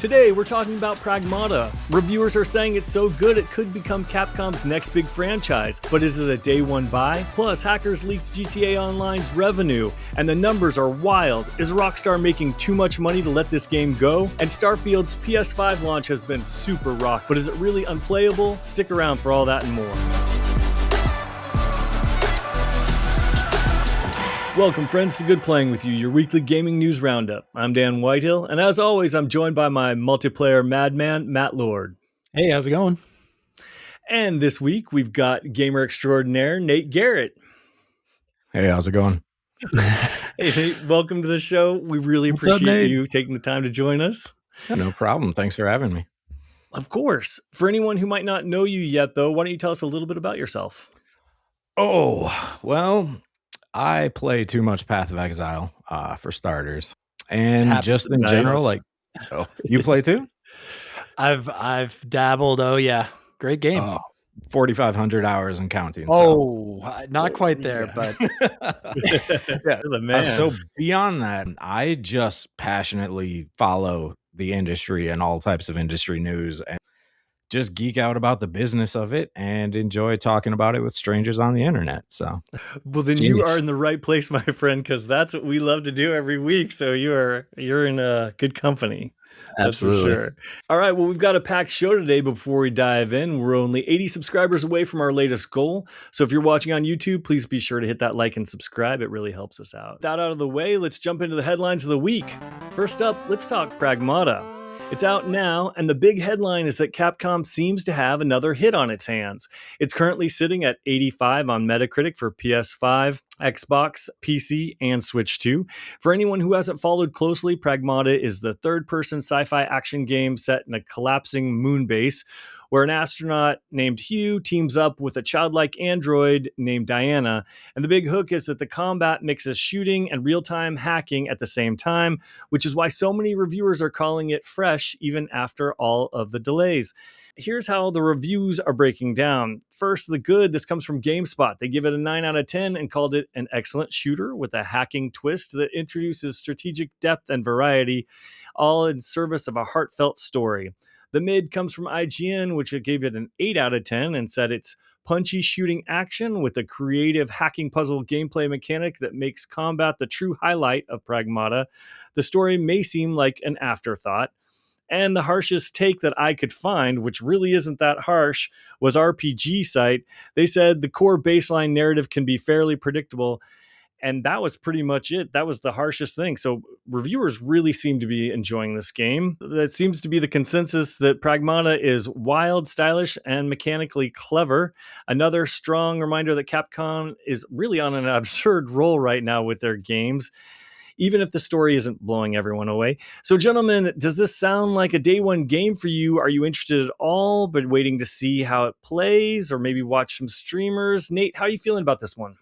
Today, we're talking about Pragmata. Reviewers are saying it's so good it could become Capcom's next big franchise, but is it a day one buy? Plus, hackers leaked GTA Online's revenue, and the numbers are wild. Is Rockstar making too much money to let this game go? And Starfield's PS5 launch has been super rock, but is it really unplayable? Stick around for all that and more. Welcome, friends, to Good Playing With You, your weekly gaming news roundup. I'm Dan Whitehill, and as always, I'm joined by my multiplayer madman, Matt Lord. Hey, how's it going? And this week, we've got gamer extraordinaire, Nate Garrett. Hey, how's it going? Hey, Nate, welcome to the show. We really appreciate you taking the time to join us. No problem. Thanks for having me. Of course. For anyone who might not know you yet, though, why don't you tell us a little bit about yourself? Oh, well, I play too much Path of Exile, for starters. And just in general, like, you play too? I've dabbled. Oh yeah, great game. 4,500 hours and counting. Not quite there, but yeah, the man. So beyond that, I just passionately follow the industry and all types of industry news and just geek out about the business of it and enjoy talking about it with strangers on the internet. So, well, then you are in the right place, my friend, because that's what we love to do every week. So you're in a good company. Absolutely. That's for sure. All right. Well, we've got a packed show today. Before we dive in, we're only 80 subscribers away from our latest goal. So if you're watching on YouTube, please be sure to hit that like and subscribe. It really helps us out. With that out of the way, let's jump into the headlines of the week. First up, let's talk Pragmata. It's out now, and the big headline is that Capcom seems to have another hit on its hands. It's currently sitting at 85 on Metacritic for PS5, Xbox, PC, and Switch 2. For anyone who hasn't followed closely, Pragmata is the third-person sci-fi action game set in a collapsing moon base, where an astronaut named Hugh teams up with a childlike android named Diana. And the big hook is that the combat mixes shooting and real-time hacking at the same time, which is why so many reviewers are calling it fresh even after all of the delays. Here's how the reviews are breaking down. First, the good. This comes from GameSpot. They give it a 9 out of 10 and called it an excellent shooter with a hacking twist that introduces strategic depth and variety, all in service of a heartfelt story. The mid comes from IGN, which gave it an 8 out of 10 and said it's punchy shooting action with a creative hacking puzzle gameplay mechanic that makes combat the true highlight of Pragmata. The story may seem like an afterthought. And the harshest take that I could find, which really isn't that harsh, was RPG Site. They said the core baseline narrative can be fairly predictable. And that was pretty much it. That was the harshest thing. So reviewers really seem to be enjoying this game. That seems to be the consensus, that Pragmata is wild, stylish, and mechanically clever. Another strong reminder that Capcom is really on an absurd roll right now with their games, even if the story isn't blowing everyone away. So, gentlemen, does this sound like a day one game for you? Are you interested at all, but waiting to see how it plays, or maybe watch some streamers? Nate, how are you feeling about this one?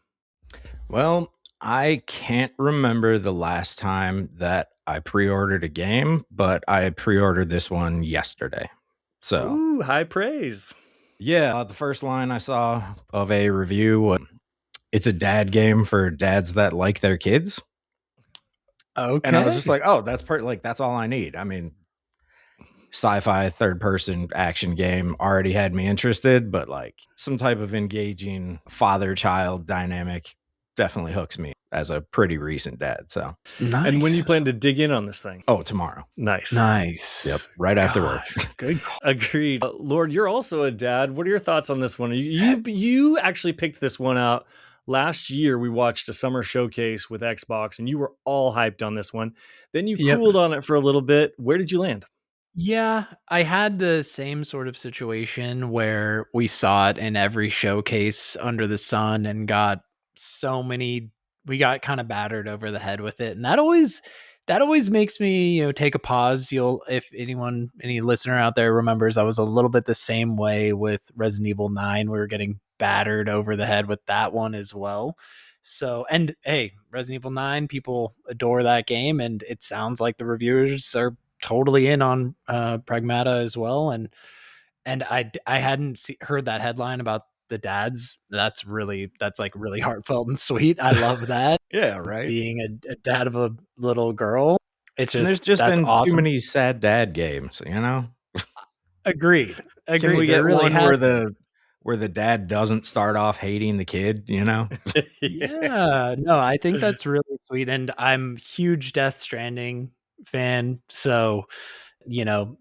Well, I can't remember the last time that I pre-ordered a game, but I pre-ordered this one yesterday. So, ooh, high praise. Yeah, the first line I saw of a review, it's a dad game for dads that like their kids. Okay. And I was just like, oh, that's that's all I need. I mean, sci-fi third-person action game already had me interested, but like some type of engaging father-child dynamic definitely hooks me as a pretty recent dad. So nice. And when do you plan to dig in on this thing? Oh, tomorrow. Nice. Yep. Right after work. Good. Agreed. Lord, you're also a dad. What are your thoughts on this one? You actually picked this one out last year. We watched a summer showcase with Xbox, and you were all hyped on this one. Then you cooled on it for a little bit. Where did you land? Yeah, I had the same sort of situation where we saw it in every showcase under the sun and we got kind of battered over the head with it. And that always makes me, take a pause. If any listener out there remembers, I was a little bit the same way with Resident Evil 9. We were getting battered over the head with that one as well. So, and hey, Resident Evil 9, people adore that game, and it sounds like the reviewers are totally in on Pragmata as well. And I hadn't heard that headline about the dads. That's like really heartfelt and sweet. I love that. Yeah, right. Being a dad of a little girl. It's And there's just just that's been too awesome. many sad dad games, you know? Agreed. Can we Agreed. There get really one has been. where the dad doesn't start off hating the kid, you know? Yeah. Yeah, no, I think that's really sweet, and I'm huge Death Stranding fan, so,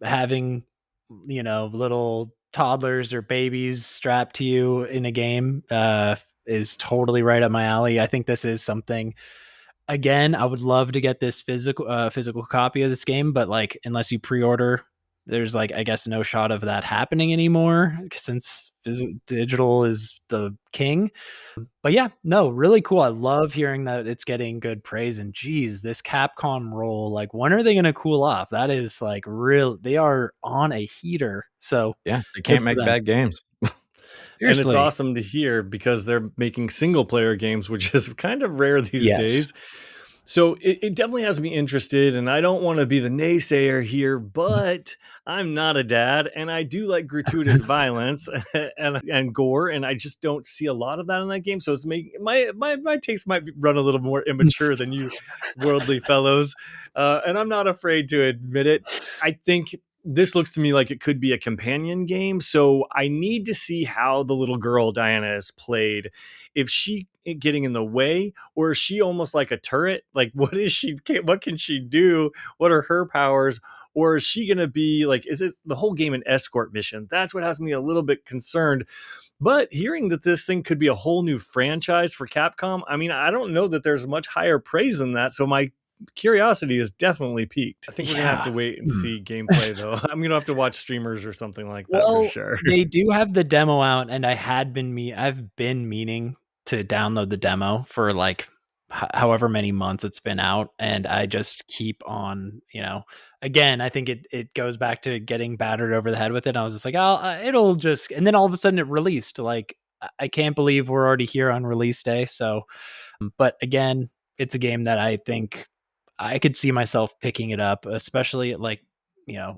having, little toddlers or babies strapped to you in a game, is totally right up my alley. I think this is something. Again, I would love to get this physical copy of this game, but, like, unless you pre-order, there's, like, I guess, no shot of that happening anymore since digital is the king. But yeah, no, really cool. I love hearing that it's getting good praise, and geez, this Capcom roll, like, when are they gonna cool off? That is, like, real they are on a heater, so Yeah, they good can't for make them. bad games. And it's Seriously. awesome to hear because they're making single player games, which is kind of rare these Yes. days. So it definitely has me interested, and I don't want to be the naysayer here, but I'm not a dad, and I do like gratuitous violence and gore, and I just don't see a lot of that in that game. So it's making my taste might run a little more immature than you worldly fellows, and I'm not afraid to admit it. I think this looks to me like it could be a companion game, so I need to see how the little girl Diana is played. If she getting in the way, or is she almost like a turret? Like, what is she? What can she do? What are her powers? Or is she going to be like? Is it the whole game an escort mission? That's what has me a little bit concerned. But hearing that this thing could be a whole new franchise for Capcom, I mean, I don't know that there's much higher praise than that. So my curiosity is definitely peaked. I think we're gonna have Yeah. to wait and Hmm. see gameplay though. I'm gonna have to watch streamers or something like that for Well, sure. they do have the demo out, and I've been meaning to download the demo for, like, however many months it's been out, and I just keep on, again, I think it goes back to getting battered over the head with it. I was just like, "Oh, it'll just," and then all of a sudden it released. Like, I can't believe we're already here on release day. So, but again, it's a game that I think I could see myself picking it up, especially, like,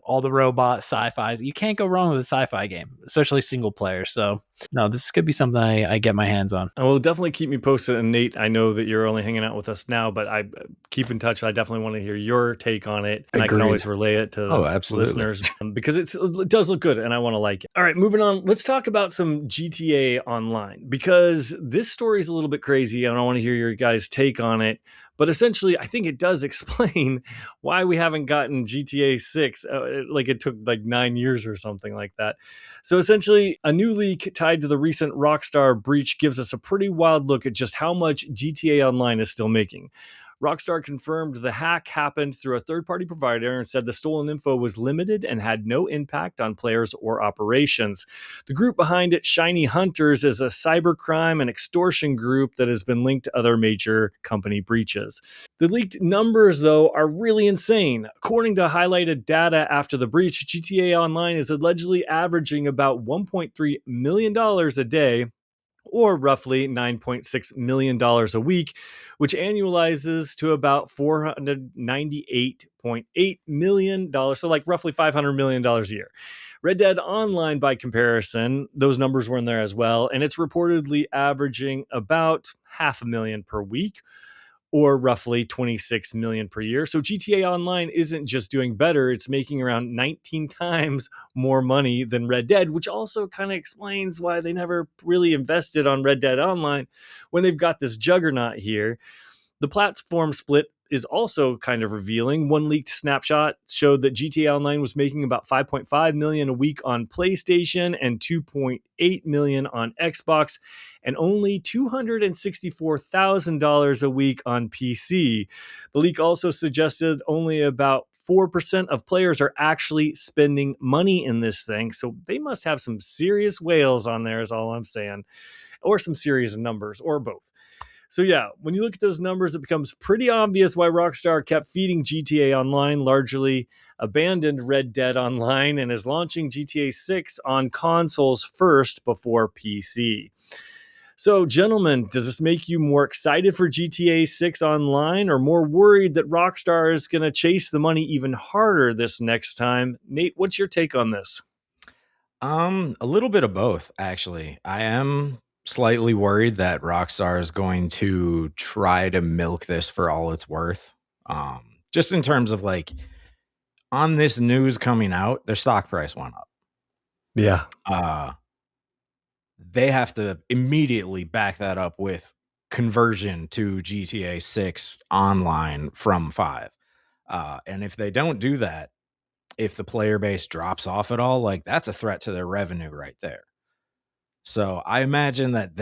all the robot sci-fis. You can't go wrong with a sci-fi game, especially single player. So no, this could be something I get my hands on. Well, definitely keep me posted. And Nate, I know that you're only hanging out with us now, but I keep in touch. I definitely want to hear your take on it, and I can Agreed. always relay it to Oh, the absolutely. listeners because it does look good, and I want to like it. All right, moving on. Let's talk about some GTA Online because this story is a little bit crazy, and I want to hear your guys' take on it. But essentially, I think it does explain why we haven't gotten GTA 6. Like it took like 9 years or something like that. So essentially, a new leak tied to the recent Rockstar breach gives us a pretty wild look at just how much GTA Online is still making. Rockstar confirmed the hack happened through a third party provider and said the stolen info was limited and had no impact on players or operations. The group behind it, Shiny Hunters, is a cybercrime and extortion group that has been linked to other major company breaches. The leaked numbers, though, are really insane. According to highlighted data after the breach, GTA Online is allegedly averaging about $1.3 million a day, or roughly $9.6 million a week, which annualizes to about $498.8 million. So, like roughly $500 million a year. Red Dead Online, by comparison, those numbers were in there as well, and it's reportedly averaging about $500,000 per week, or roughly 26 million per year. So GTA Online isn't just doing better, it's making around 19 times more money than Red Dead, which also kind of explains why they never really invested on Red Dead Online when they've got this juggernaut here. The platform split is also kind of revealing. One leaked snapshot showed that GTA Online was making about 5.5 million a week on PlayStation and 2.8 million on Xbox, and only $264,000 a week on PC. The leak also suggested only about 4% of players are actually spending money in this thing. So they must have some serious whales on there, is all I'm saying, or some serious numbers, or both. So yeah, when you look at those numbers, it becomes pretty obvious why Rockstar kept feeding GTA Online, largely abandoned Red Dead Online, and is launching GTA 6 on consoles first before PC. So, gentlemen, does this make you more excited for GTA 6 Online, or more worried that Rockstar is going to chase the money even harder this next time? Nate, what's your take on this? A little bit of both, actually. I am slightly worried that Rockstar is going to try to milk this for all it's worth. just in terms of like on this news coming out, their stock price went up. Yeah. They have to immediately back that up with conversion to GTA 6 online from 5. And if they don't do that, if the player base drops off at all, like that's a threat to their revenue right there. So I imagine that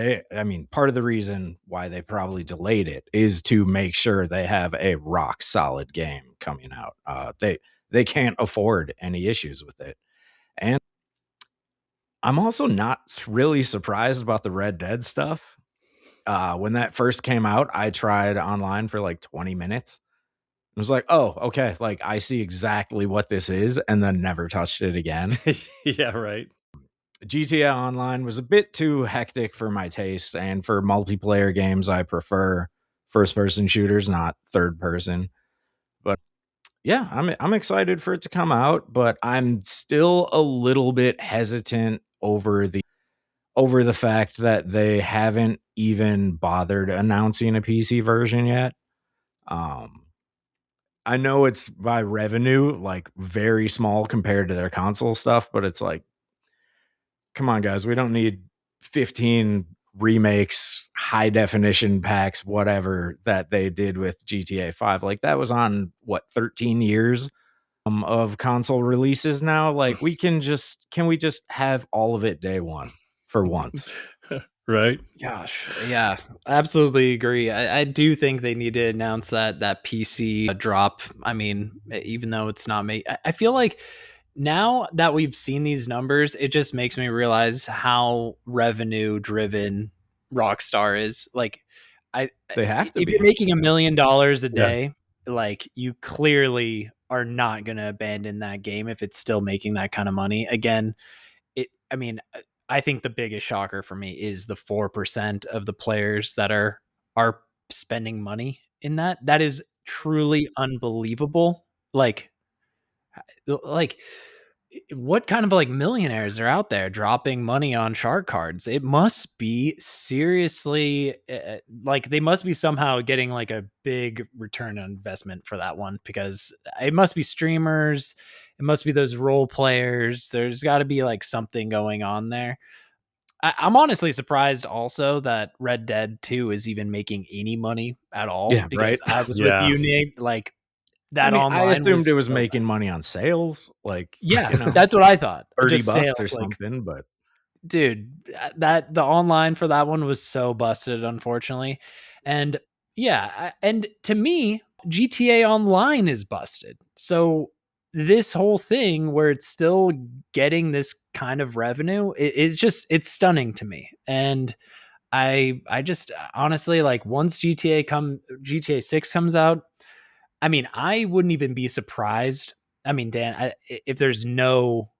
part of the reason why they probably delayed it is to make sure they have a rock solid game coming out. They can't afford any issues with it. And I'm also not really surprised about the Red Dead stuff. When that first came out, I tried online for like 20 minutes. It was like, oh, okay, like I see exactly what this is, and then never touched it again. Yeah, right. GTA Online was a bit too hectic for my taste, and for multiplayer games, I prefer first-person shooters, not third-person. But yeah, I'm excited for it to come out, but I'm still a little bit hesitant over the fact that they haven't even bothered announcing a PC version yet. I know it's by revenue, like very small compared to their console stuff, but it's like, come on, guys, we don't need 15 remakes, high definition packs, whatever that they did with GTA 5. Like that was on what 13 years of console releases now. Like can we just have all of it day one for once? Right. Gosh, yeah, absolutely agree. I do think they need to announce that PC drop. I mean, even though it's not made, I feel like now that we've seen these numbers, it just makes me realize how revenue driven Rockstar is. Like, They have to if you're be. making $1 million a Yeah. day, like you clearly are not going to abandon that game if it's still making that kind of money. Again, I mean, I think the biggest shocker for me is the 4% of the players that are spending money in that. That is truly unbelievable. Like what kind of like millionaires are out there dropping money on shark cards? It must be seriously like they must be somehow getting like a big return on investment for that one, because it must be streamers, it must be those role players. There's got to be like something going on there. I'm honestly surprised also that Red Dead 2 is even making any money at all, Yeah, because right. I was with Yeah. you, Nate. Like I that mean, I online assumed was it was so making money on sales, like, yeah, that's what I thought. Just $30 or sales, like, something, but dude, that the online for that one was so busted, unfortunately. And yeah, and to me, GTA Online is busted. So this whole thing where it's still getting this kind of revenue, it's stunning to me. And I just honestly, like, once GTA 6 comes out, I mean, I wouldn't even be surprised. I mean, Dan, if there's no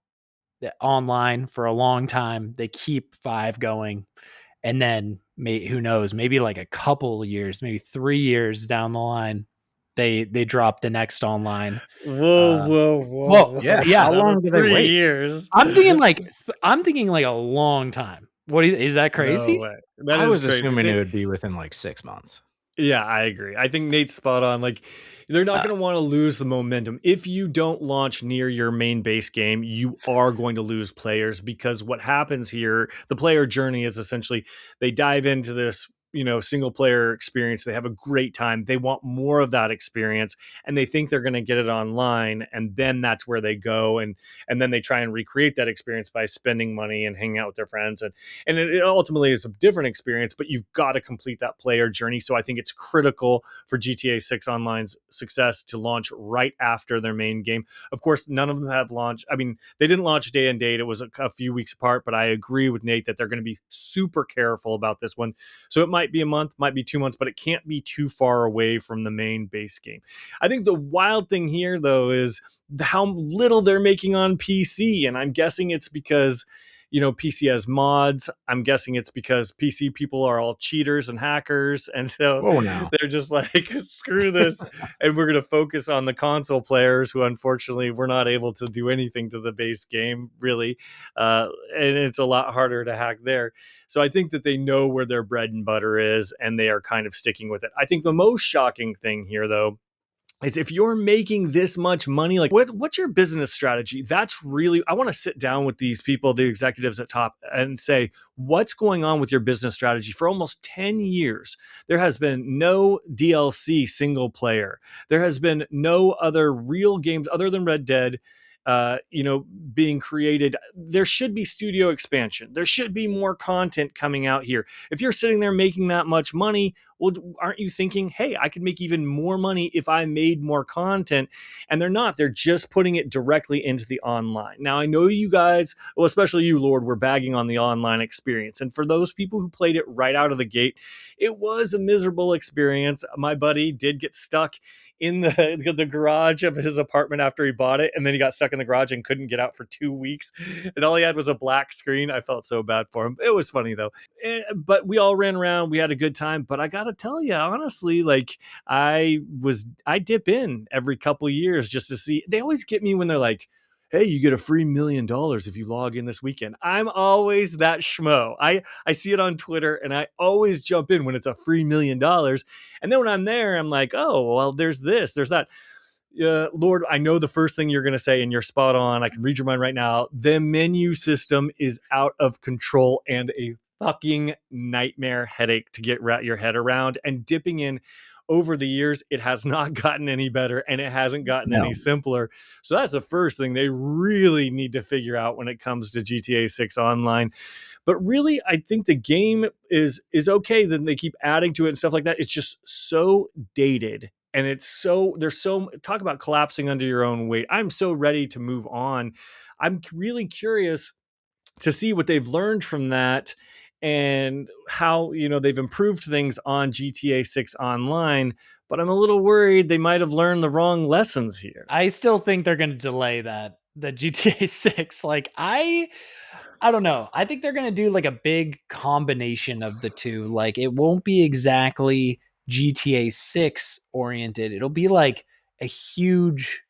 online for a long time, they keep 5 going, and then who knows, maybe like a couple years, maybe 3 years down the line, they drop the next online. Whoa, Um, whoa, whoa, well, yeah, whoa. yeah, how long do they 3 wait? years. I'm thinking like a long time. Is that No crazy? way. That I is was crazy. assuming it would be within, like, 6 months. Yeah, I agree. I think Nate's spot on. Like, they're not Uh, going to want to lose the momentum. If you don't launch near your main base game, you are going to lose players, because what happens here, the player journey is essentially they dive into this, single player experience. They have a great time. They want more of that experience, and they think they're going to get it online, and then that's where they go, and then they try and recreate that experience by spending money and hanging out with their friends, and it ultimately is a different experience, but you've got to complete that player journey. So I think it's critical for GTA 6 Online's success to launch right after their main game. Of course, none of them have launched. I mean, they didn't launch day and date. It was a few weeks apart, but I agree with Nate that they're going to be super careful about this one. So it might be a month, might be 2 months, but it can't be too far away from the main base game. I think the wild thing here, though, is how little they're making on PC. And I'm guessing it's because PC has mods. I'm guessing it's because PC people are all cheaters and hackers. And so Whoa, now. they're just like, screw this. And we're going to focus on the console players who, unfortunately, we're not able to do anything to the base game, really. And it's a lot harder to hack there. So I think that they know where their bread and butter is, and they are kind of sticking with it. I think the most shocking thing here, though, is if you're making this much money, like what's your business strategy? That's really, I want to sit down with these people, the executives at top, and say, what's going on with your business strategy? For almost 10 years, there has been no DLC single player. There has been no other real games other than Red Dead being created. There should be studio expansion. There should be more content coming out here. If you're sitting there making that much money, well, aren't you thinking, hey, I could make even more money if I made more content? And they're not. They're just putting it directly into the online. Now, I know you guys, well, especially you, Lord, were bagging on the online experience. And for those people who played it right out of the gate, it was a miserable experience. My buddy did get stuck in the garage of his apartment after he bought it, and then he got stuck in the garage and couldn't get out for 2 weeks, and all he had was a black screen. I felt so bad for him. It was funny though. But we all ran around, we had a good time. But I gotta tell you, honestly, like I dip in every couple years just to see. They always get me when they're like, hey, you get a free $1,000,000 if you log in this weekend. I'm always that schmo. I see it on Twitter, and I always jump in when it's a free $1,000,000. And then when I'm there, I'm like, oh, well, there's this, there's that. Lord, I know the first thing you're going to say, and you're spot on. I can read your mind right now. The menu system is out of control and a fucking nightmare headache to get your head around. And dipping in over the years, it has not gotten any better, and it hasn't gotten any simpler. So that's the first thing they really need to figure out when it comes to GTA 6 Online. But really, I think the game is okay. Then they keep adding to it and stuff like that. It's just so dated. And there's so, talk about collapsing under your own weight. I'm so ready to move on. I'm really curious to see what they've learned from that and how, they've improved things on GTA 6 Online. But I'm a little worried they might have learned the wrong lessons here. I still think they're going to delay the GTA 6. Like, I don't know. I think they're going to do like a big combination of the two. Like, it won't be exactly GTA 6 oriented. It'll be like a huge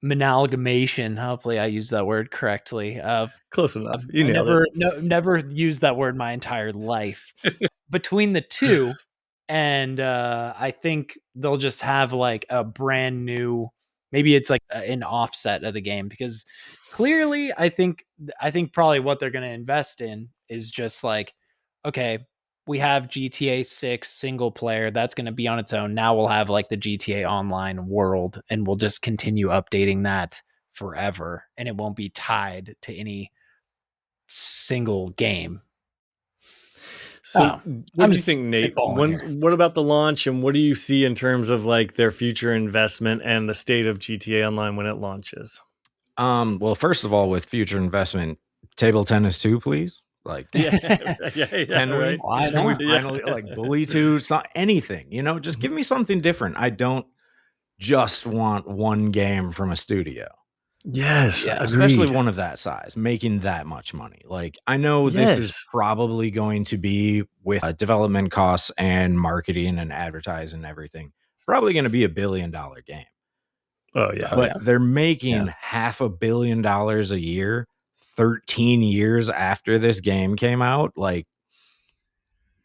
amalgamation. Hopefully I use that word correctly. Close enough. Never used that word my entire life. Between the two, and I think they'll just have like a brand new, maybe it's like an offset of the game, because clearly I think probably what they're going to invest in is just like, okay, we have GTA 6 single player that's going to be on its own. Now we'll have like the GTA Online world, and we'll just continue updating that forever, and it won't be tied to any single game. So what do you think, Nate? What about the launch, and what do you see in terms of like their future investment and the state of GTA Online when it launches? Well, first of all, with future investment, table tennis 2, please. Like, yeah, can we finally like Bully 2, anything, just give me something different. I don't just want one game from a studio. Yes, especially one of that size, making that much money. Like, I know this is probably going to be, with development costs and marketing and advertising and everything, probably going to be $1 billion game. Oh yeah, but they're making $500 million a year, 13 years after this game came out. Like,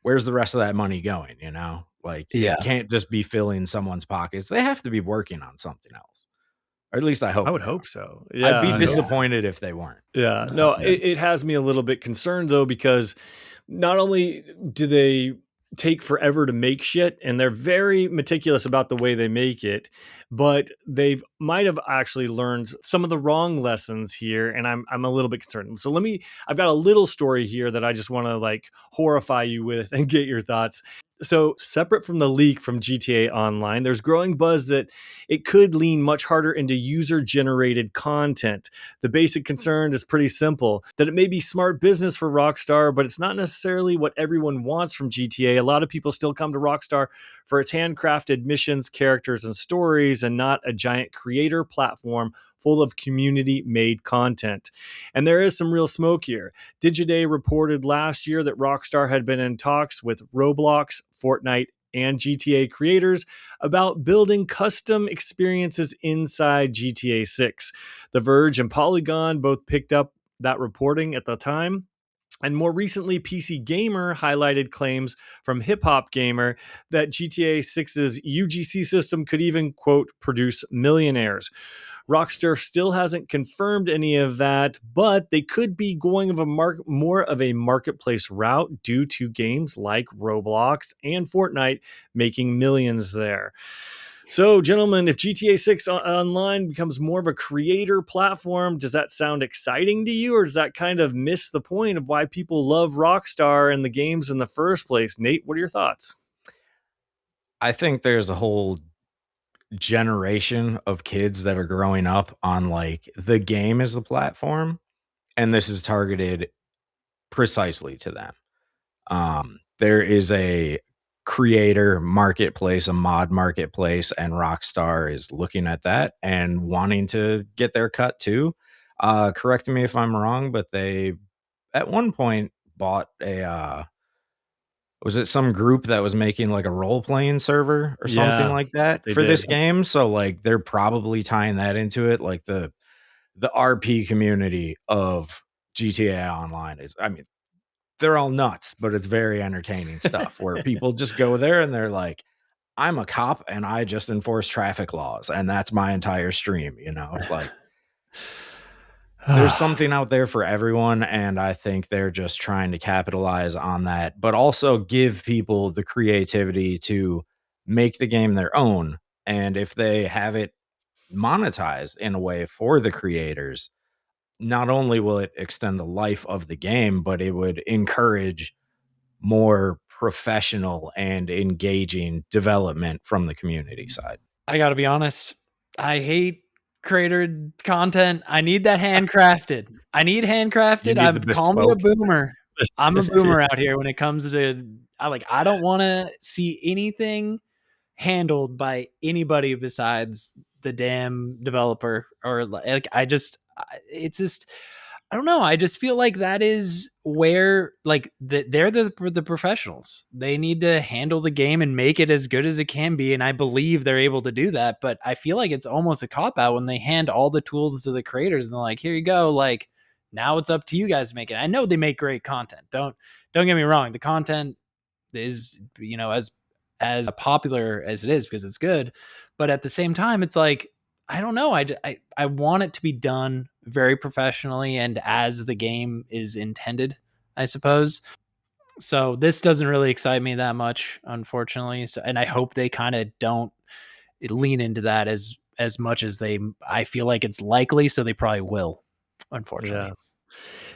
where's the rest of that money going? Like, it can't just be filling someone's pockets. They have to be working on something else. Or at least I hope. I would hope so. Yeah, I'd be disappointed if they weren't. Yeah. No, it has me a little bit concerned though, because not only do they take forever to make shit, and they're very meticulous about the way they make it, but they might have actually learned some of the wrong lessons here, and I'm a little bit concerned. So I've got a little story here that I just want to like horrify you with and get your thoughts. So separate from the leak from GTA Online, there's growing buzz that it could lean much harder into user-generated content. The basic concern is pretty simple, that it may be smart business for Rockstar, but it's not necessarily what everyone wants from GTA. A lot of people still come to Rockstar for its handcrafted missions, characters, and stories, and not a giant creator platform full of community-made content. And there is some real smoke here. Digiday reported last year that Rockstar had been in talks with Roblox, Fortnite, and GTA creators about building custom experiences inside GTA 6. The Verge and Polygon both picked up that reporting at the time. And more recently, PC Gamer highlighted claims from Hip Hop Gamer that GTA 6's UGC system could even, quote, produce millionaires. Rockstar still hasn't confirmed any of that, but they could be going of more of a marketplace route due to games like Roblox and Fortnite making millions there. So, gentlemen, if GTA 6 Online becomes more of a creator platform, does that sound exciting to you, or does that kind of miss the point of why people love Rockstar and the games in the first place? Nate, what are your thoughts? I think there's a whole generation of kids that are growing up on like the game as the platform, and this is targeted precisely to them. There is a creator marketplace, a mod marketplace, and Rockstar is looking at that and wanting to get their cut too. Correct me if I'm wrong, but they at one point bought a was it some group that was making like a role playing server or something Yeah, like that they for this did. game? So like they're probably tying that into it. Like the RP community of GTA Online is, I mean, they're all nuts, but it's very entertaining stuff where people just go there and they're like, I'm a cop and I just enforce traffic laws and that's my entire stream, you know? Like there's something out there for everyone, and I think they're just trying to capitalize on that, but also give people the creativity to make the game their own. And if they have it monetized in a way for the creators, not only will it extend the life of the game, but it would encourage more professional and engaging development from the community side. I gotta be honest. I hate creator content. I need that handcrafted. I need You handcrafted. need the Call me a bespoke. boomer. I'm a boomer out here when it comes to I don't want to see anything handled by anybody besides the damn developer or like it's just I don't know. I just feel like that is where like they're the professionals. They need to handle the game and make it as good as it can be, and I believe they're able to do that. But I feel like it's almost a cop out when they hand all the tools to the creators and they're like, "Here you go." Like now it's up to you guys to make it. I know they make great content. Don't get me wrong. The content is as popular as it is because it's good, but at the same time, it's like I don't know. I want it to be done very professionally and as the game is intended, I suppose. So this doesn't really excite me that much, unfortunately. So, and I hope they kind of don't lean into that as much as I feel like it's likely. So they probably will, unfortunately. Yeah.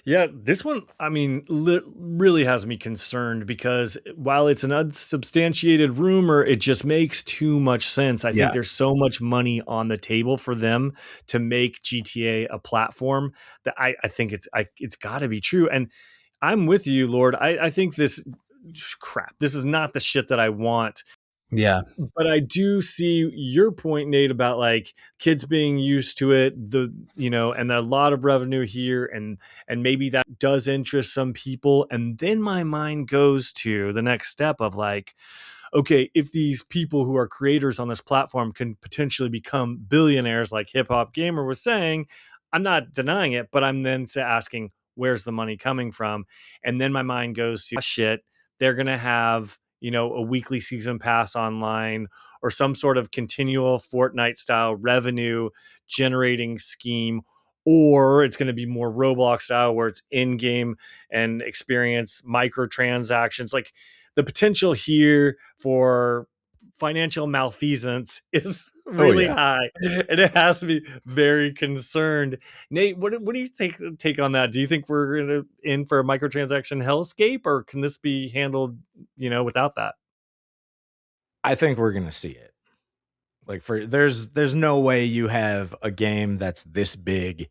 Yeah, this one, I mean, really has me concerned because while it's an unsubstantiated rumor, it just makes too much sense. I think Yeah. there's so much money on the table for them to make GTA a platform that I think it's got to be true. And I'm with you, Lord. I think this crap. This is not the shit that I want. Yeah. But I do see your point, Nate, about like kids being used to it, and a lot of revenue here, and maybe that does interest some people. And then my mind goes to the next step of like, okay, if these people who are creators on this platform can potentially become billionaires, like Hip Hop Gamer was saying, I'm not denying it, but I'm then asking, where's the money coming from? And then my mind goes to, shit, they're going to have, a weekly season pass online or some sort of continual Fortnite style revenue generating scheme, or it's going to be more Roblox style where it's in game and experience microtransactions. Like the potential here for financial malfeasance is Oh really yeah. high, and it has to be very concerned. Nate, what do you take on that? Do you think we're in for a microtransaction hellscape, or can this be handled, without that? I think we're gonna see it. Like there's no way you have a game that's this big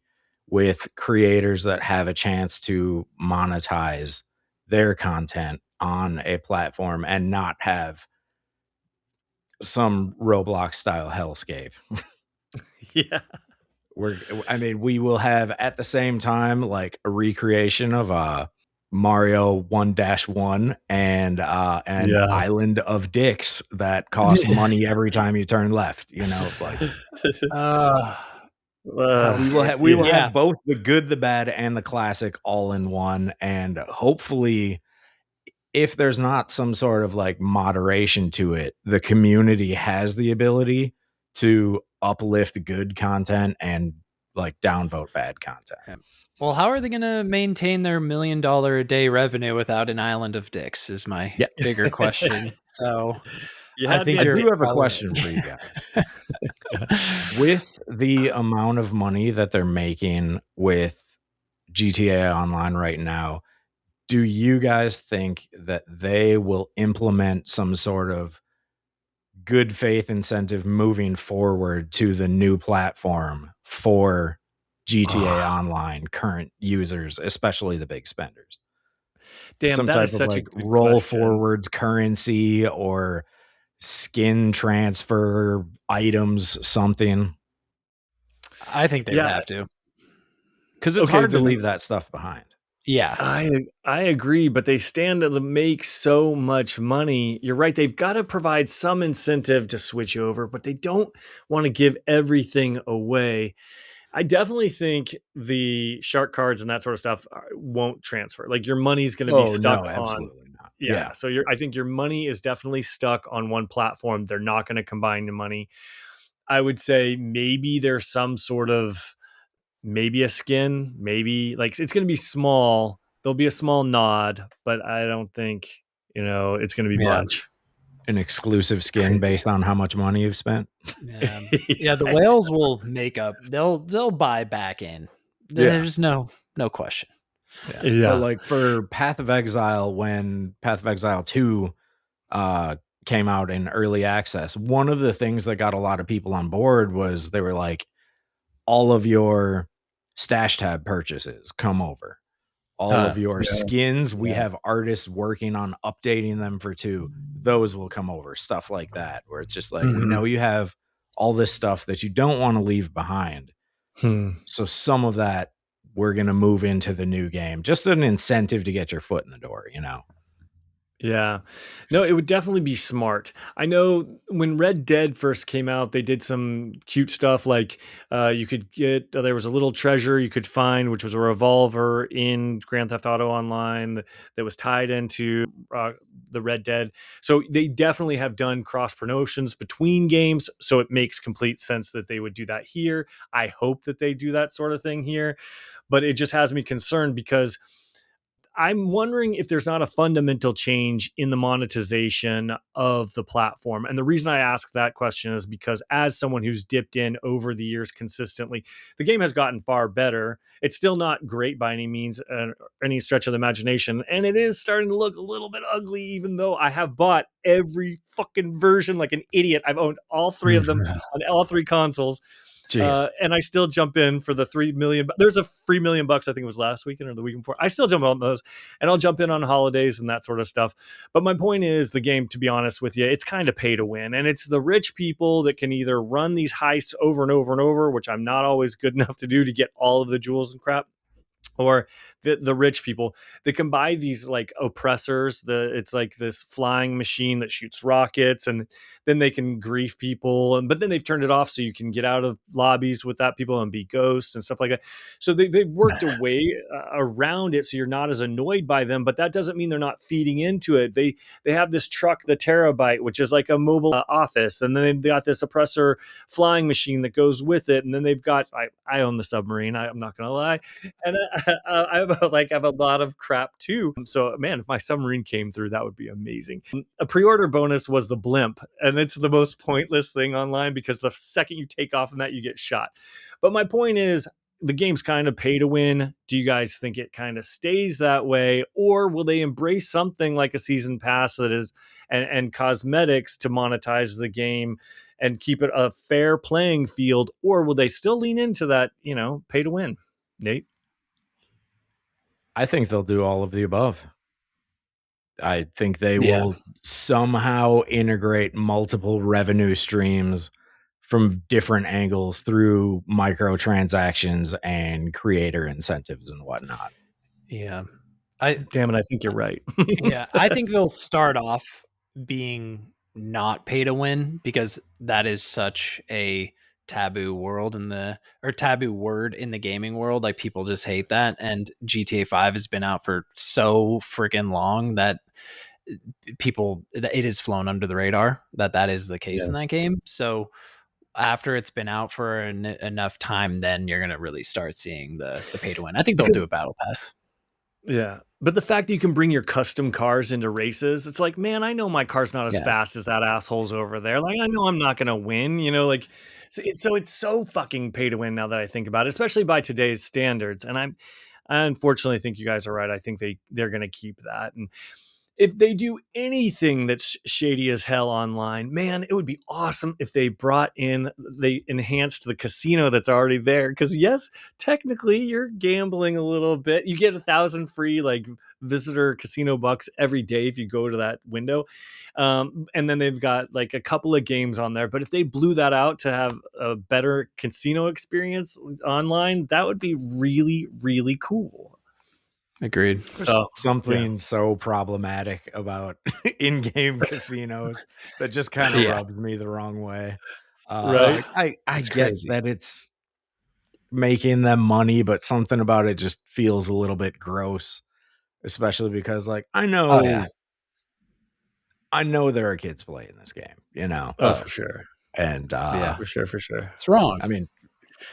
with creators that have a chance to monetize their content on a platform and not have some Roblox style hellscape. Yeah. I mean, we will have at the same time like a recreation of Mario 1-1 and an Yeah. island of dicks that cost money every time you turn left, like Uh, We will have both the good, the bad, and the classic all in one. And hopefully, if there's not some sort of like moderation to it, the community has the ability to uplift good content and like downvote bad content. Yeah. Well, how are they going to maintain their $1 million a day revenue without an island of dicks is my bigger question. So I think I do have a question for you guys. With the amount of money that they're making with GTA Online right now, do you guys think that they will implement some sort of good faith incentive moving forward to the new platform for GTA Online current users, especially the big spenders? Damn, some that type is of such a like good roll question. forwards currency or skin transfer items, something. I think they would have to. Because it's hard to leave that stuff behind. Yeah. I agree, but they stand to make so much money. You're right. They've got to provide some incentive to switch over, but they don't want to give everything away. I definitely think the shark cards and that sort of stuff won't transfer. Like your money's going to be stuck on. Absolutely not. Yeah. So I think your money is definitely stuck on one platform. They're not going to combine the money. I would say maybe there's some sort of maybe a skin, maybe like it's going to be small. There'll be a small nod, but I don't think, it's going to be much. An exclusive skin based on how much money you've spent. Yeah, the whales will make up. They'll buy back in. There's no question. But like for Path of Exile, when Path of Exile 2 came out in early access, one of the things that got a lot of people on board was they were like, all of your stash tab purchases come over. All of your skins, we have artists working on updating them for 2. Those will come over. Stuff like that, where it's just like, we know you have all this stuff that you don't want to leave behind. So some of that we're going to move into the new game. Just an incentive to get your foot in the door, Yeah. No, it would definitely be smart. I know when Red Dead first came out, they did some cute stuff like you could get, there was a little treasure you could find, which was a revolver in Grand Theft Auto Online that was tied into the Red Dead. So they definitely have done cross promotions between games. So it makes complete sense that they would do that here. I hope that they do that sort of thing here, but it just has me concerned because I'm wondering if there's not a fundamental change in the monetization of the platform. And the reason I ask that question is because as someone who's dipped in over the years consistently, the game has gotten far better. It's still not great by any means, any stretch of the imagination. And it is starting to look a little bit ugly, even though I have bought every fucking version like an idiot. I've owned all 3 of them on all 3 consoles. And I still jump in for the 3 million. There's a free $1 million, I think it was last weekend or the weekend before. I still jump on those, and I'll jump in on holidays and that sort of stuff. But my point is, the game, to be honest with you, it's kind of pay to win, and it's the rich people that can either run these heists over and over and over, which I'm not always good enough to do to get all of the jewels and crap. Or the rich people that can buy these like oppressors. It's like this flying machine that shoots rockets, and then they can grief people. But then they've turned it off so you can get out of lobbies with that people and be ghosts and stuff like that. So they've worked a way around it so you're not as annoyed by them. But that doesn't mean they're not feeding into it. They have this truck, the Terabyte, which is like a mobile office, and then they've got this oppressor flying machine that goes with it, and then they've got I own the submarine. I'm not gonna lie, and I have a lot of crap too. So man, if my submarine came through, that would be amazing. A pre-order bonus was the blimp, and it's the most pointless thing online because the second you take off in that, you get shot. But my point is, the game's kind of pay to win. Do you guys think it kind of stays that way, or will they embrace something like a season pass that is and cosmetics to monetize the game and keep it a fair playing field, or will they still lean into that, pay to win? Nate? I think they'll do all of the above. I think they will somehow integrate multiple revenue streams from different angles through microtransactions and creator incentives and whatnot. Yeah. Damn it, I think you're right. Yeah, I think they'll start off being not pay to win because that is such a taboo world taboo word in the gaming world. Like people just hate that. And GTA 5 has been out for so freaking long that it has flown under the radar that is the case in that game. So after it's been out for enough time, then you're gonna really start seeing the pay to win. I think they'll do a battle pass. Yeah. But the fact that you can bring your custom cars into races, it's like, man, I know my car's not as fast as that asshole's over there. Like, I know I'm not going to win, like, so it's so fucking pay to win now that I think about it, especially by today's standards. And I unfortunately think you guys are right. I think they're going to keep that. And if they do anything that's shady as hell online, man, it would be awesome if they enhanced the casino that's already there. Because yes, technically you're gambling a little bit. You get 1,000 free like visitor casino bucks every day if you go to that window. And then they've got like a couple of games on there. But if they blew that out to have a better casino experience online, that would be really, really cool. Agreed. So something so problematic about in-game casinos that just kind of rubs me the wrong way. Right? Like, I get that it's making them money, but something about it just feels a little bit gross, especially because like I know there are kids playing this game, Oh, for sure. And for sure. It's wrong. I mean,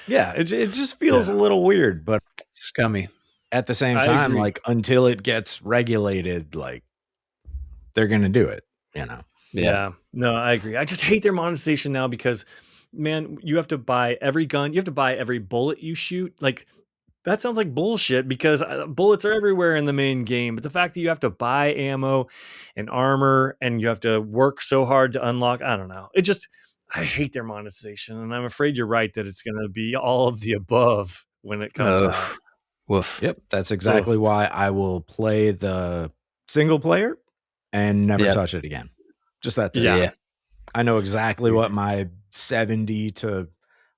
yeah, it just feels a little weird, but scummy. At the same time, like until it gets regulated, like they're gonna do it, Yeah. No, I agree. I just hate their monetization now because, man, you have to buy every gun, you have to buy every bullet you shoot. Like that sounds like bullshit because bullets are everywhere in the main game. But the fact that you have to buy ammo and armor and you have to work so hard to unlock, I don't know. I hate their monetization, and I'm afraid you're right that it's going to be all of the above when it comes out. Woof. Yep, that's exactly why I will play the single player and never touch it again. Just that. Yeah. I know exactly what my 70 to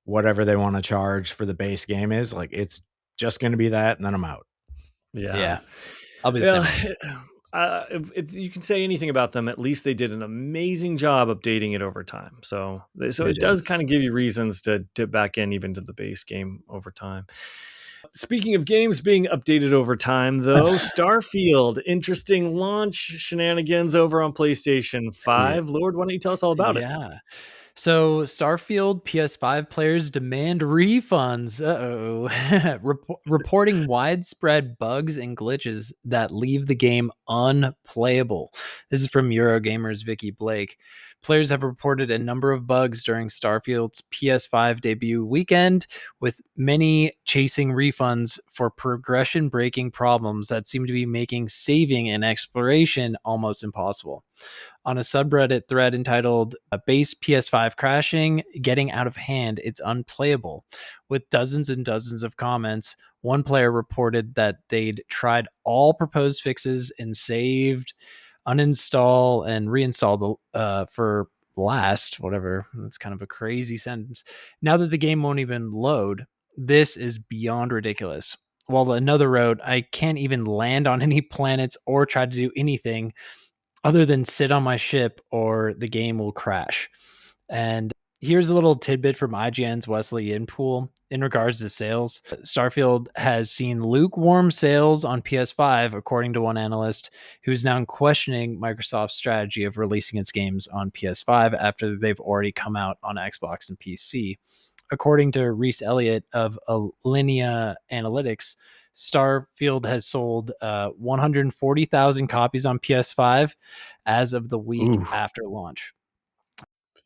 whatever they want to charge for the base game is. Like it's just going to be that, and then I'm out. Yeah. I'll be the same. If you can say anything about them, at least they did an amazing job updating it over time. So it does kind of give you reasons to dip back in even to the base game over time. Speaking of games being updated over time, though, Starfield, interesting launch shenanigans over on PlayStation 5. Lord, why don't you tell us all about it? Yeah. So, Starfield PS5 players demand refunds. Reporting widespread bugs and glitches that leave the game unplayable. This is from Eurogamer's Vicky Blake. Players have reported a number of bugs during Starfield's PS5 debut weekend, with many chasing refunds for progression-breaking problems that seem to be making saving and exploration almost impossible. On a subreddit thread entitled "Base PS5 Crashing, Getting Out of Hand, It's Unplayable," with dozens and dozens of comments, one player reported that they'd tried all proposed fixes and saved, uninstall, and reinstall for last, whatever. That's kind of a crazy sentence. Now that the game won't even load, this is beyond ridiculous. While another wrote, "I can't even land on any planets or try to do anything other than sit on my ship or the game will crash." And here's a little tidbit from IGN's Wesley Inpool in regards to sales. Starfield has seen lukewarm sales on PS5, according to one analyst, who's now questioning Microsoft's strategy of releasing its games on PS5 after they've already come out on Xbox and PC. According to Reese Elliott of Alinea Analytics, Starfield has sold 140,000 copies on PS5 as of the week after launch.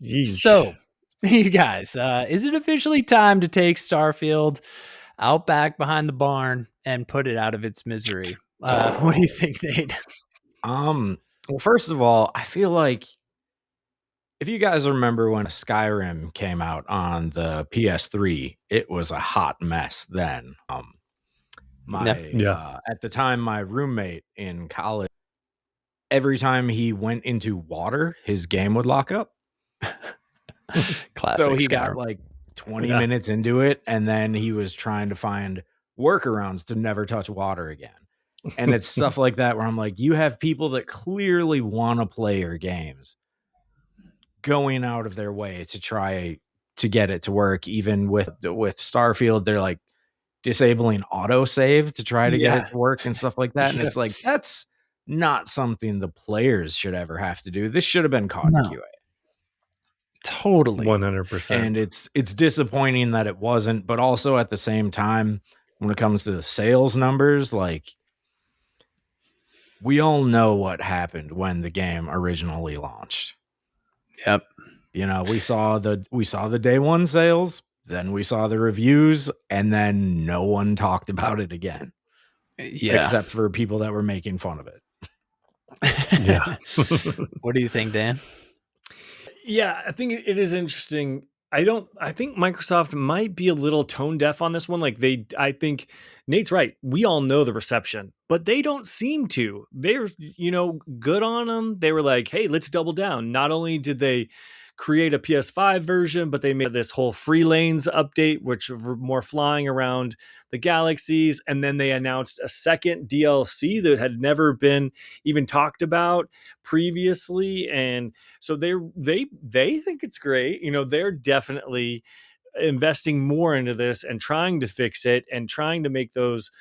Yeesh. So, you guys, is it officially time to take Starfield out back behind the barn and put it out of its misery? What do you think, Nate? Well, first of all, I feel like if you guys remember when Skyrim came out on the PS3, it was a hot mess then. At the time, my roommate in college, every time he went into water, his game would lock up. Classic. So he got like 20 minutes into it, and then he was trying to find workarounds to never touch water again. And it's stuff like that where I'm like, you have people that clearly want to play your games going out of their way to try to get it to work. Even with Starfield, they're like disabling autosave to try to get it to work and stuff like that. And it's like, that's not something the players should ever have to do. This should have been caught in QA. Totally. 100%. And it's disappointing that it wasn't, but also at the same time, when it comes to the sales numbers, like, we all know what happened when the game originally launched. Yep. You know, we saw the day one sales, then we saw the reviews, and then no one talked about it again. Yeah. Except for people that were making fun of it. Yeah. What do you think, Dan? Yeah, I think it is interesting. I think Microsoft might be a little tone deaf on this one. Like I think Nate's right. We all know the reception, but they don't seem to. They're, good on them. They were like, hey, let's double down. Not only did they create a PS5 version, but they made this whole free lanes update, which were more flying around the galaxies. And then they announced a second DLC that had never been even talked about previously. And so they think it's great. They're definitely investing more into this and trying to fix it and trying to make those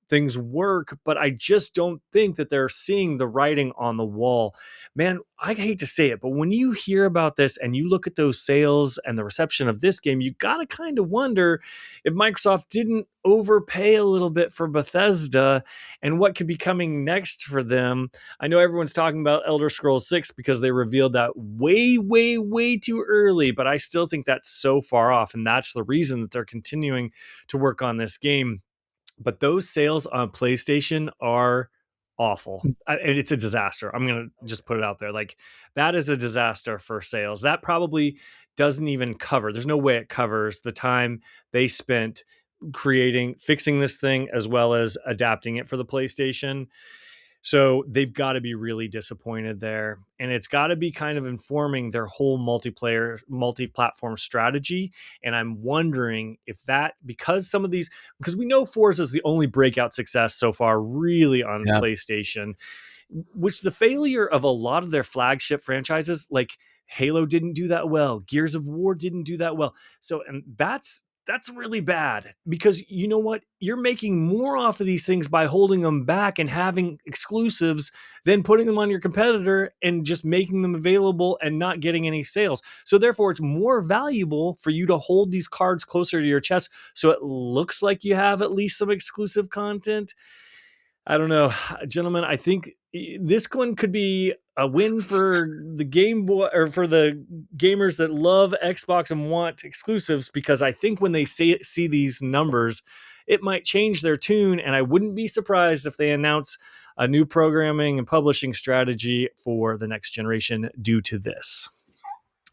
things work, but I just don't think that they're seeing the writing on the wall. Man, I hate to say it, but when you hear about this and you look at those sales and the reception of this game, you got to kind of wonder if Microsoft didn't overpay a little bit for Bethesda and what could be coming next for them. I know everyone's talking about Elder Scrolls 6 because they revealed that way, way, way too early, but I still think that's so far off, and that's the reason that they're continuing to work on this game. But those sales on PlayStation are awful. And it's a disaster. I'm going to just put it out there. Like, that is a disaster for sales. That probably doesn't even cover. There's no way it covers the time they spent fixing this thing as well as adapting it for the PlayStation. So they've got to be really disappointed there. And it's got to be kind of informing their whole multi-platform strategy. And I'm wondering if because we know Forza is the only breakout success so far really on PlayStation, which the failure of a lot of their flagship franchises, like Halo didn't do that well. Gears of War didn't do that well. So, and that's really bad, because you know what? You're making more off of these things by holding them back and having exclusives than putting them on your competitor and just making them available and not getting any sales. So therefore, it's more valuable for you to hold these cards closer to your chest so it looks like you have at least some exclusive content. I don't know, gentlemen. I think this one could be a win for the Game Boy, or for the gamers that love Xbox and want exclusives, because I think when they see these numbers, it might change their tune. And I wouldn't be surprised if they announce a new programming and publishing strategy for the next generation due to this.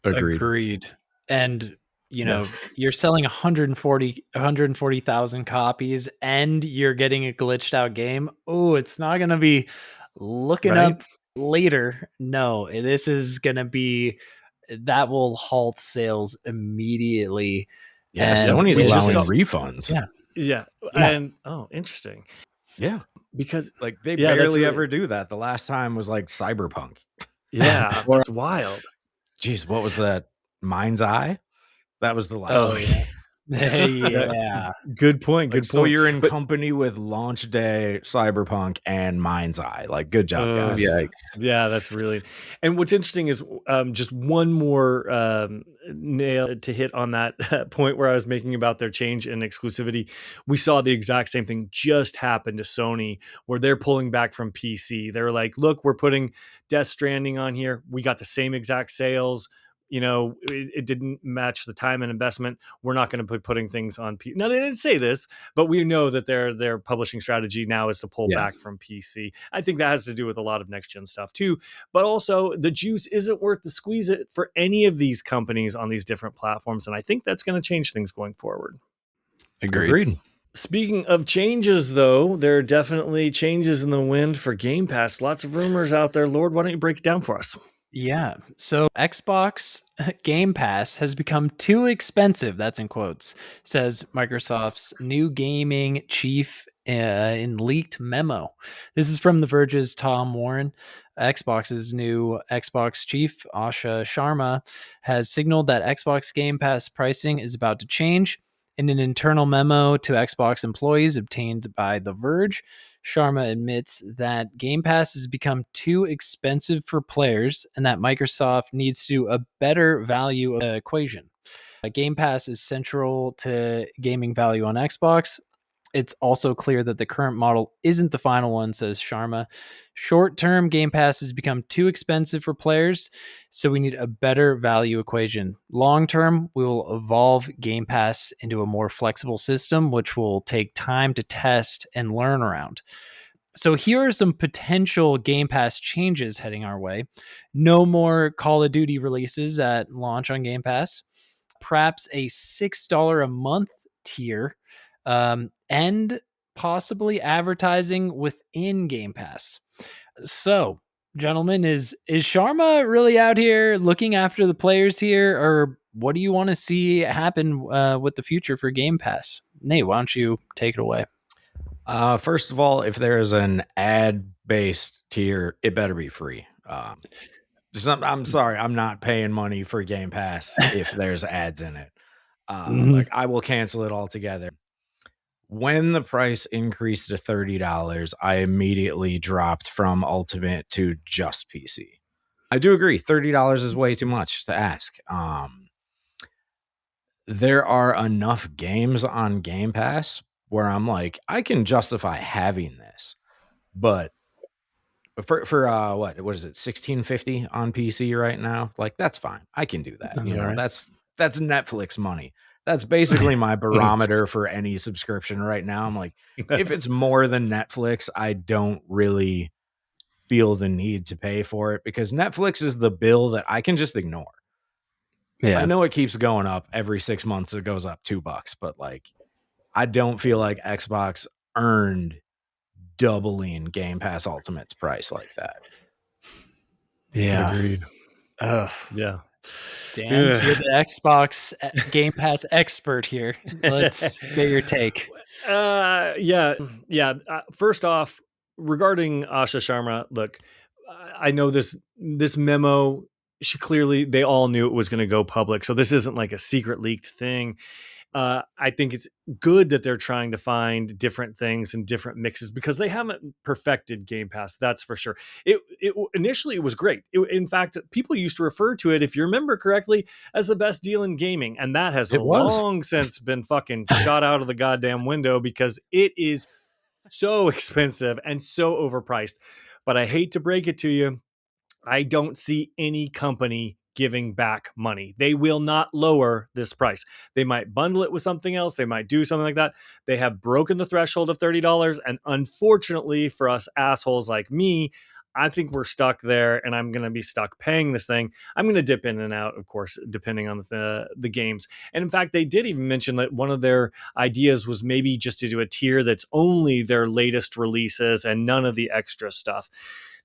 Agreed. And you're selling 140,000 copies and you're getting a glitched out game. Oh, it's not going to be looking up later. No, this is going to be, that will halt sales immediately. Yeah, Sony's allowing refunds. Yeah. And interesting. Yeah. Because like they barely ever do that. The last time was like Cyberpunk. Yeah, that's wild. Jeez, what was that? Mind's Eye? That was the last. Oh, yeah. Yeah. Good point. Good point. So you're in company with launch day Cyberpunk and Mind's Eye. Like, good job, guys. Yikes. Yeah, that's really. And what's interesting is just one more nail to hit on that point where I was making about their change in exclusivity. We saw the exact same thing just happen to Sony, where they're pulling back from PC. They're like, look, we're putting Death Stranding on here. We got the same exact sales. It didn't match the time and investment. We're not going to be putting things on PC. Now, they didn't say this, but we know that their publishing strategy now is to pull back from PC. I think that has to do with a lot of next gen stuff too. But also, the juice isn't worth the squeeze it for any of these companies on these different platforms. And I think that's going to change things going forward. Agreed. Speaking of changes, though, there are definitely changes in the wind for Game Pass. Lots of rumors out there. Lord, why don't you break it down for us? Yeah. So Xbox Game Pass has become too expensive. That's in quotes, says Microsoft's new gaming chief in leaked memo. This is from The Verge's Tom Warren. Xbox's new Xbox chief, Asha Sharma, has signaled that Xbox Game Pass pricing is about to change. In an internal memo to Xbox employees obtained by The Verge, Sharma admits that Game Pass has become too expensive for players and that Microsoft needs to do a better value equation. Game Pass is central to gaming value on Xbox. It's also clear that the current model isn't the final one, says Sharma. Short term, Game Pass has become too expensive for players, so we need a better value equation. Long term, we will evolve Game Pass into a more flexible system, which will take time to test and learn around. So here are some potential Game Pass changes heading our way. No more Call of Duty releases at launch on Game Pass. Perhaps a $6 a month tier, and possibly advertising within Game Pass. So, gentlemen, is Sharma really out here looking after the players here, or what do you want to see happen with the future for Game Pass? Nate, why don't you take it away? First of all, if there is an ad-based tier, it better be free. I'm sorry, I'm not paying money for Game Pass if there's ads in it. Like I will cancel it altogether. When the price increased to $30, I immediately dropped from Ultimate to just PC. I do agree, $30 is way too much to ask. There are enough games on Game Pass where I'm like, I can justify having this, but for what is it, 1650 on PC right now? Like that's fine. I can do that. That's all right. That's Netflix money. That's basically my barometer for any subscription right now. I'm like, if it's more than Netflix, I don't really feel the need to pay for it because Netflix is the bill that I can just ignore. Yeah. I know it keeps going up every 6 months. It goes up $2, but like, I don't feel like Xbox earned doubling Game Pass Ultimate's price like that. Yeah. Agreed. Ugh. Yeah. Dan, you're the Xbox Game Pass expert here. Let's get your take. Yeah. First off, regarding Asha Sharma, look, I know this memo. They all knew it was going to go public, so this isn't like a secret leaked thing. I think it's good that they're trying to find different things and different mixes because they haven't perfected Game Pass. That's for sure. It initially it was great. In fact, people used to refer to it, if you remember correctly, as the best deal in gaming, and that has long since been fucking shot out of the goddamn window because it is so expensive and so overpriced. But I hate to break it to you, I don't see any company giving back money. They will not lower this price. They might bundle it with something else. They might do something like that. They have broken the threshold of $30. And unfortunately for us assholes like me, I think we're stuck there and I'm going to be stuck paying this thing. I'm going to dip in and out, of course, depending on the games. And in fact, they did even mention that one of their ideas was maybe just to do a tier that's only their latest releases and none of the extra stuff.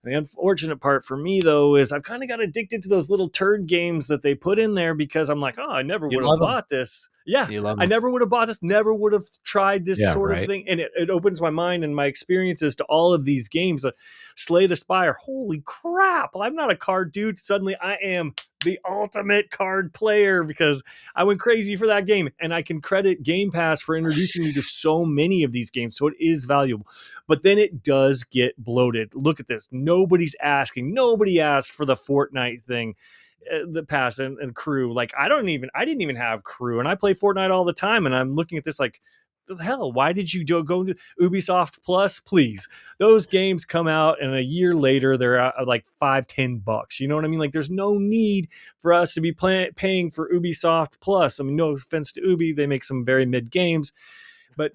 The unfortunate part for me, though, is I've kind of got addicted to those little turd games that they put in there because I'm like, oh, I never would have bought this. Yeah, I never would have bought this, never would have tried this sort of thing. And it opens my mind and my experiences to all of these games. Slay the Spire, holy crap. I'm not a card dude. Suddenly I am the ultimate card player because I went crazy for that game. And I can credit Game Pass for introducing me to so many of these games. So it is valuable. But then it does get bloated. Look at this. Nobody asked for the Fortnite thing, the pass and crew. Like I didn't even have crew, and I play Fortnite all the time. And I'm looking at this like, the hell, why did you go to Ubisoft Plus? Please, those games come out and a year later they're at like $5-10. You know what I mean? Like there's no need for us to be paying for Ubisoft Plus. I mean, no offense to Ubi, they make some very mid games, but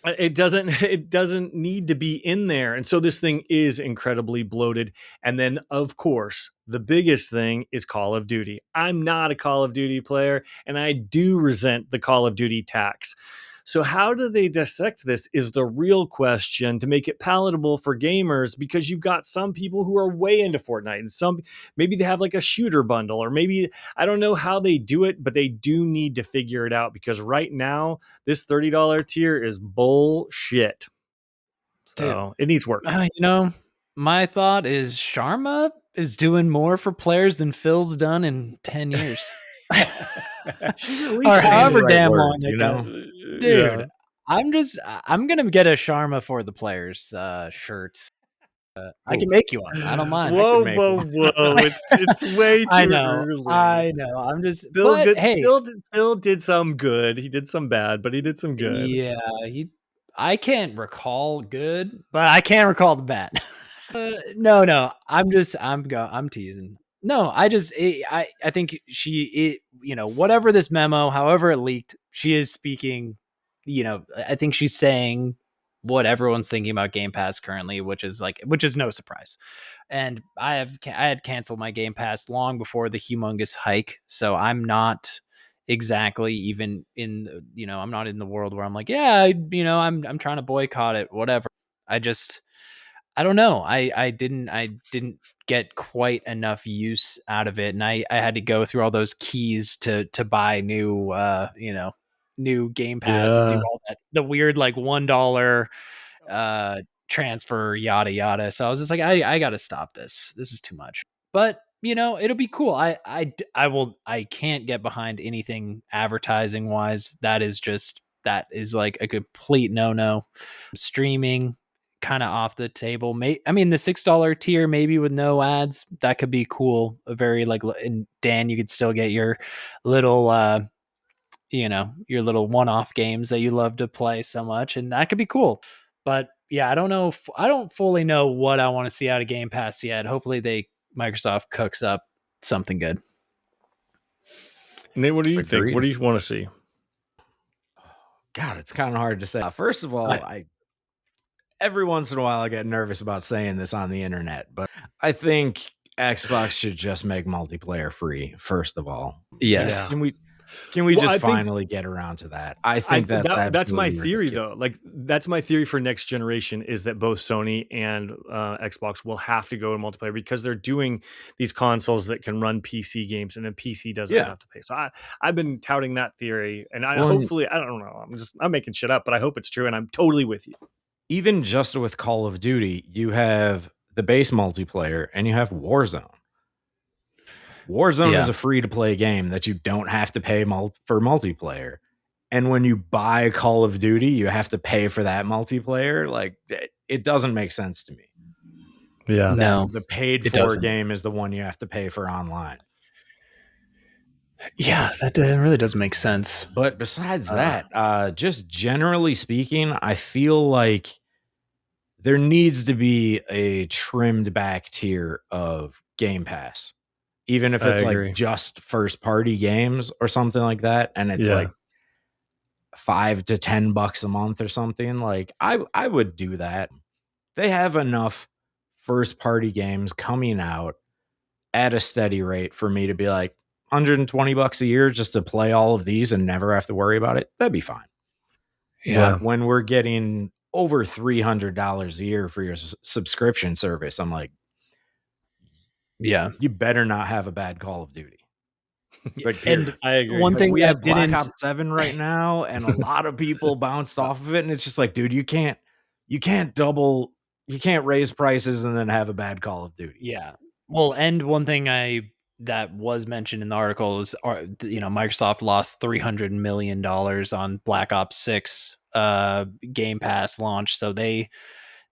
it doesn't need to be in there. And so this thing is incredibly bloated. And then of course the biggest thing is Call of Duty. I'm not a Call of Duty player and I do resent the Call of Duty tax. So how do they dissect this is the real question to make it palatable for gamers, because you've got some people who are way into Fortnite and some maybe they have like a shooter bundle, or maybe I don't know how they do it, but they do need to figure it out, because right now this $30 tier is bullshit. So it needs work. My thought is Sharma is doing more for players than Phil's done in 10 years. She's at least or saying however the right damn words, long you it know? goes. Dude, I'm gonna get a Sharma for the players shirt. I can make you one. I don't mind. Whoa, make whoa, one. whoa! It's way too I know. early. I'm just. Phil, But good. hey, Phil did some good. He did some bad, but he did some good. yeah, I can't recall good, but I can't recall the bad. No, I'm teasing. No, I think whatever this memo, however it leaked, she is speaking, I think she's saying what everyone's thinking about Game Pass currently, which is no surprise. And I had canceled my Game Pass long before the humongous hike, so I'm not exactly even in, I'm not in the world where I'm like, yeah, I'm trying to boycott it, whatever. I don't know. I didn't get quite enough use out of it, and I had to go through all those keys to buy new Game Pass and do all that, the weird like $1 transfer, yada yada. So I was just like, I got to stop this. This is too much. But it'll be cool. I can't get behind anything advertising wise. That is like a complete no. Streaming kind of off the table. The $6 tier, maybe with no ads, that could be cool. A very and Dan, you could still get your little your little one-off games that you love to play so much, and that could be cool. But yeah, I don't fully know what I want to see out of Game Pass yet. Hopefully Microsoft cooks up something good. Nate, what do you think? What do you want to see? God, it's kind of hard to say. First of all, every once in a while I get nervous about saying this on the internet, but I think Xbox should just make multiplayer free, first of all. Yes. Can we just finally get around to that? I think that's my theory, ridiculous. though. Like, that's my theory for next generation, is that both Sony and Xbox will have to go to multiplayer, because they're doing these consoles that can run PC games, and a PC doesn't have to pay. So I've been touting that theory, and hopefully, I don't know, I'm making shit up, but I hope it's true, and I'm totally with you. Even just with Call of Duty, you have the base multiplayer and you have Warzone. Warzone is a free-to-play game that you don't have to pay for multiplayer. And when you buy Call of Duty, you have to pay for that multiplayer. Like, it doesn't make sense to me. Yeah. No. The paid-for game is the one you have to pay for online. Yeah, that really doesn't make sense. But besides that, just generally speaking, I feel like there needs to be a trimmed back tier of Game Pass. Even if it's like just first party games or something like that, and it's like $5 to $10 a month or something, like I would do that. They have enough first party games coming out at a steady rate for me to be like $120 a year just to play all of these and never have to worry about it. That'd be fine. Yeah. But when we're getting over $300 a year for your subscription service, I'm like, yeah, you better not have a bad Call of Duty. Like, and I agree. One thing we have Black Ops 7 right now, and a lot of people bounced off of it, and it's just like, dude, you can't raise prices and then have a bad Call of Duty. Yeah. Well, and one thing that was mentioned in the article is, Microsoft lost $300 million on Black Ops 6 Game Pass launch, so they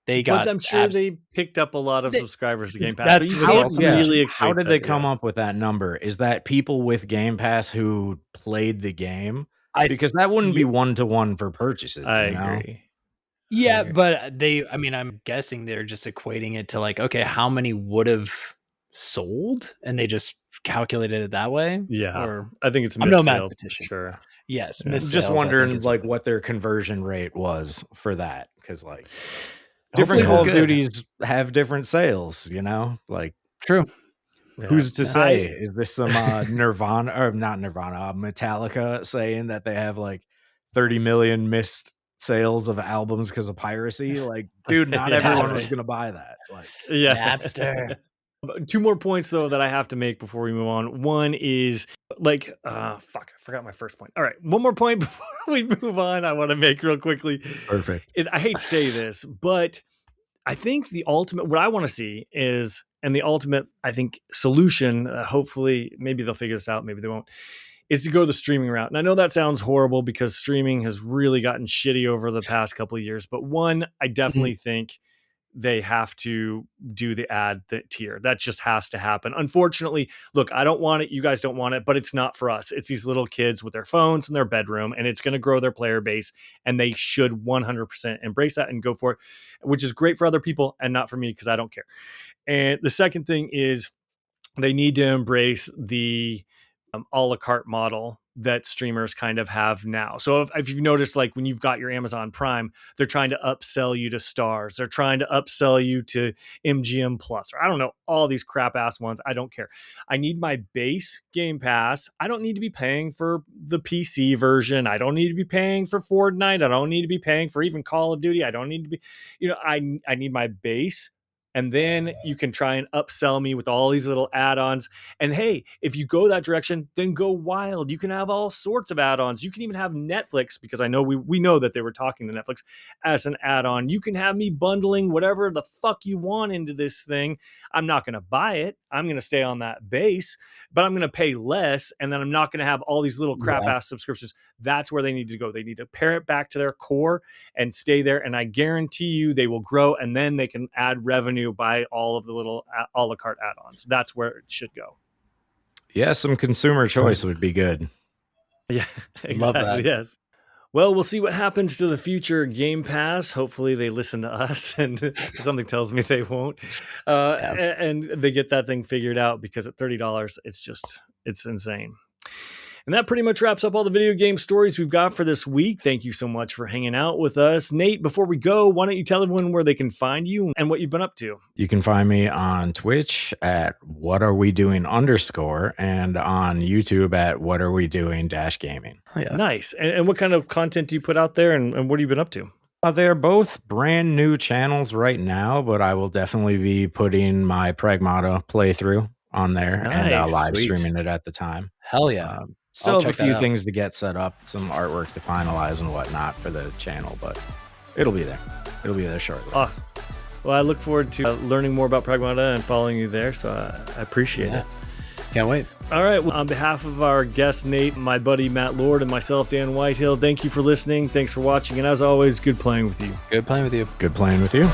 got. But I'm sure they picked up a lot of subscribers to Game Pass. That's so you can't really. How did they come up with that number? Is that people with Game Pass who played the game? Because that wouldn't be 1-to-1 for purchases. I agree. Yeah, but I'm guessing they're just equating it to like, okay, how many would have sold, and they just calculated it that way. Yeah, or I think it's I'm no mathematician. Sure. Yes, I'm just wondering like what their conversion rate was for that, because like different Call of Duties have different sales, like true. Who's to say? Is this some Nirvana or not Nirvana, Metallica saying that they have like 30 million missed sales of albums because of piracy. Like, dude, not everyone was gonna buy that. Like, Napster. 2 more points though that I have to make before we move on. One is like, fuck, I forgot my first point. All right, one more point before we move on. I want to make real quickly. Perfect. Is I hate to say this, but I think the ultimate, what I want to see is, and the ultimate, I think, solution, hopefully, maybe they'll figure this out, maybe they won't, is to go the streaming route. And I know that sounds horrible because streaming has really gotten shitty over the past couple of years. But one, I definitely think they have to do the ad tier. That just has to happen. Unfortunately, look, I don't want it. You guys don't want it, but it's not for us. It's these little kids with their phones in their bedroom, and it's going to grow their player base. And they should 100% embrace that and go for it, which is great for other people and not for me because I don't care. And the second thing is they need to embrace the a la carte model that streamers kind of have now. So if you've noticed, like when you've got your Amazon Prime, they're trying to upsell you to Stars. They're trying to upsell you to MGM Plus, or I don't know, all these crap ass ones. I don't care. I need my base Game Pass. I don't need to be paying for the PC version. I don't need to be paying for Fortnite. I don't need to be paying for even Call of Duty. I don't need to be, I need my base. And then you can try and upsell me with all these little add-ons. And hey, if you go that direction, then go wild. You can have all sorts of add-ons. You can even have Netflix, because I know we know that they were talking to Netflix as an add-on. You can have me bundling whatever the fuck you want into this thing. I'm not going to buy it. I'm going to stay on that base, but I'm going to pay less. And then I'm not going to have all these little crap ass subscriptions. That's where they need to go. They need to pare it back to their core and stay there. And I guarantee you they will grow, and then they can add revenue by all of the little a la carte add-ons. That's where it should go. Yeah, some consumer choice would be good. Yeah, exactly. Love that. Yes. Well, we'll see what happens to the future Game Pass. Hopefully they listen to us, and something tells me they won't. And they get that thing figured out, because at $30, it's insane. And that pretty much wraps up all the video game stories we've got for this week. Thank you so much for hanging out with us. Nate, before we go, why don't you tell everyone where they can find you and what you've been up to? You can find me on Twitch at whatarewedoing_ and on YouTube at whatarewedoing-gaming. Oh, yeah. Nice. And what kind of content do you put out there, and what have you been up to? They're both brand new channels right now, but I will definitely be putting my Pragmata playthrough on there and live streaming it at the time. Hell yeah. Still have a few things to get set up, some artwork to finalize and whatnot for the channel, but it'll be there. It'll be there shortly. Awesome. Well, I look forward to learning more about Pragmata and following you there, so I appreciate it. Can't wait. All right. Well, on behalf of our guest, Nate, my buddy, Matt Lord, and myself, Dan Whitehill, thank you for listening. Thanks for watching. And as always, good playing with you. Good playing with you. Good playing with you.